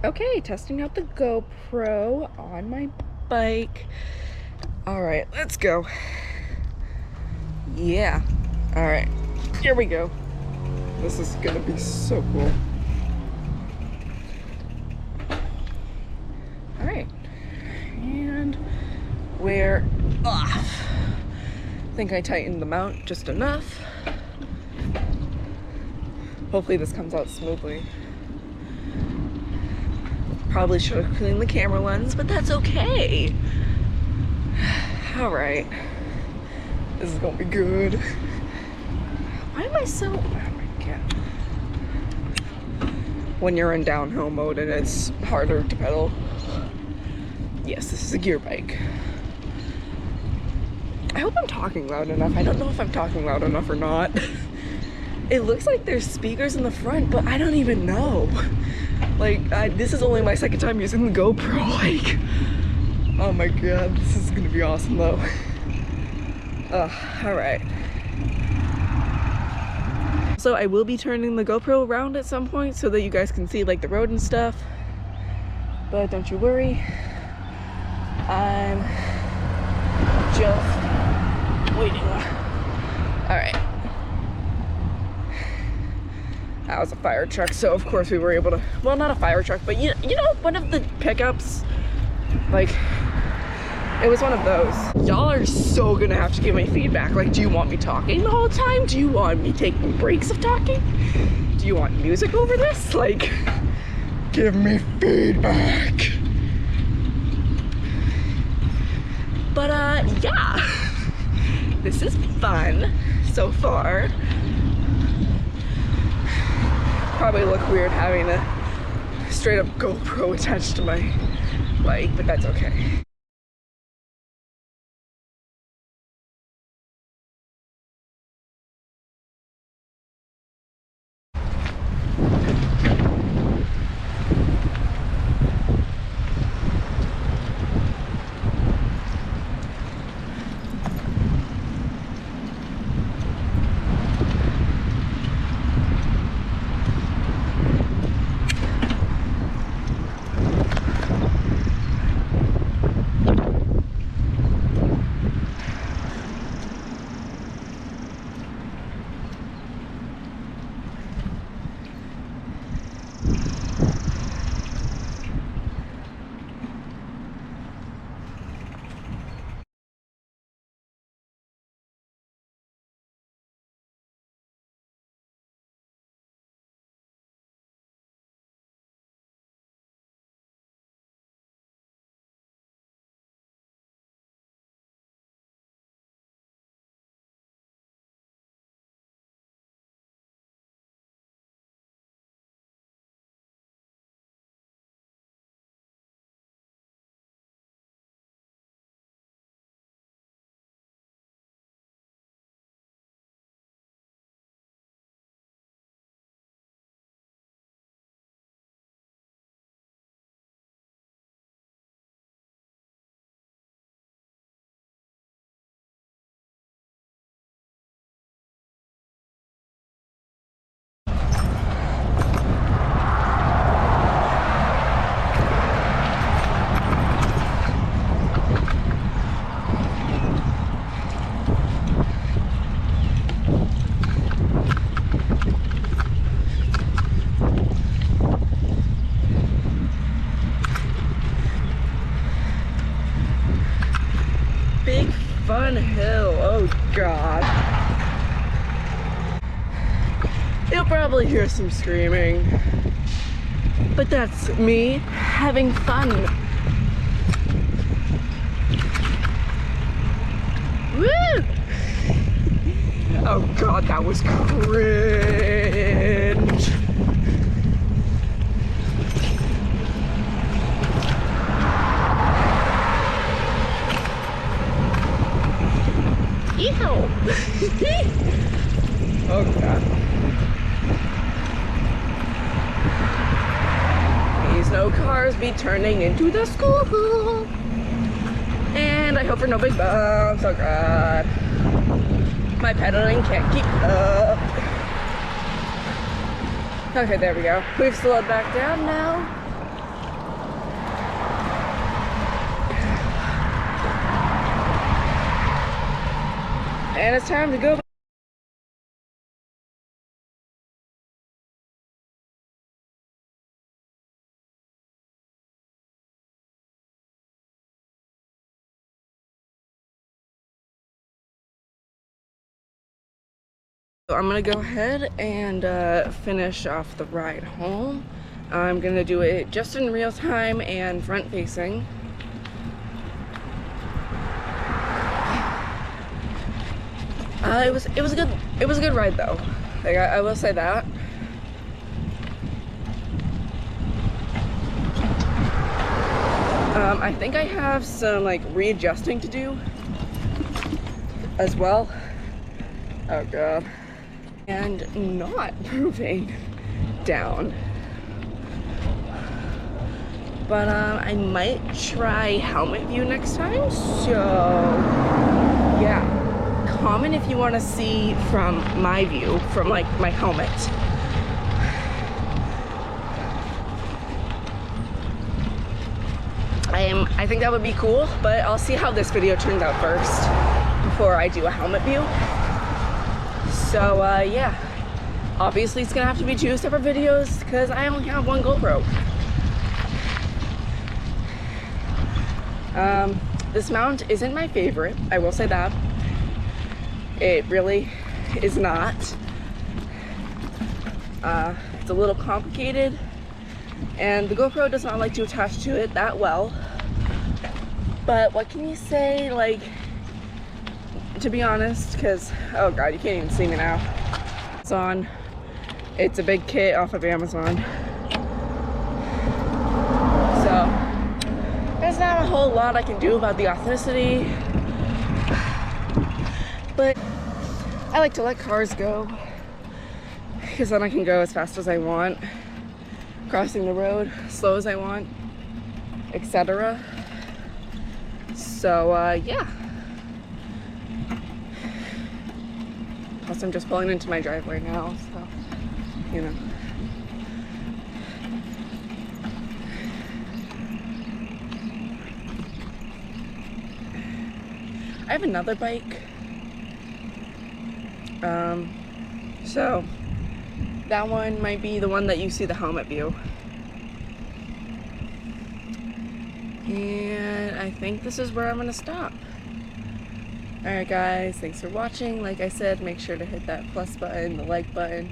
Okay, testing out the GoPro on my bike. All right, let's go. Yeah. All right, here we go. This is gonna be so cool. All right, and we're off. I think I tightened the mount just enough. Hopefully this comes out smoothly. Probably should have cleaned the camera lens, but that's okay. All right, this is gonna be good. Why am I so, oh my God. When you're in downhill mode and it's harder to pedal. Yes, this is a gear bike. I hope I'm talking loud enough. I don't know if I'm talking loud enough or not. It looks like there's speakers in the front, but I don't even know. Like, this is only my second time using the GoPro. Like, oh my God, this is gonna be awesome though. All right. So I will be turning the GoPro around at some point so that you guys can see like the road and stuff. But don't you worry. I'm just waiting. All right. That was a fire truck, so of course we were able to, well, not a fire truck, but you know, one of the pickups, like, it was one of those. Y'all are so gonna have to give me feedback. Like, do you want me talking the whole time? Do you want me taking breaks of talking? Do you want music over this? Like, give me feedback. But yeah, this is fun so far. Probably look weird having a straight up GoPro attached to my bike, but that's okay. Big fun hill, oh God. You'll probably hear some screaming, but that's me having fun. Woo! Oh God, that was cringe. Ew. Oh God. Please no cars be turning into the school. And I hope for no big bumps. Oh God. My pedaling can't keep up. Okay, there we go. We've slowed back down now. And it's time to go. So I'm gonna go ahead and finish off the ride home. I'm gonna do it just in real time and front facing. It was a good ride though. Like I will say that. I think I have some like readjusting to do as well. Oh god. And not moving down. But I might try helmet view next time. So yeah, comment if you want to see from my view, from like my helmet. I think that would be cool, but I'll see how this video turns out first before I do a helmet view. So yeah, obviously it's gonna have to be 2 separate videos because I only have 1 GoPro. This mount isn't my favorite, I will say that. It really is not. It's a little complicated, and the GoPro does not like to attach to it that well. But what can you say, like, to be honest, because, oh god, you can't even see me now. It's a big kit off of Amazon. So, there's not a whole lot I can do about the authenticity. But I like to let cars go, because then I can go as fast as I want, crossing the road, slow as I want, etc. So, yeah. Plus, I'm just pulling into my driveway now, so, you know. I have another bike. So, that one might be the one that you see the helmet view. And I think this is where I'm gonna stop. Alright guys, thanks for watching. Like I said, make sure to hit that plus button, the like button,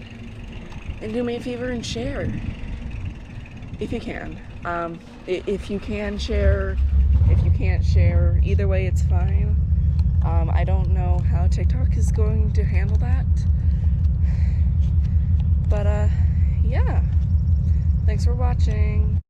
and do me a favor and share. If you can. If you can share, if you can't share, either way it's fine. I don't know how TikTok is going to handle that. But yeah, thanks for watching.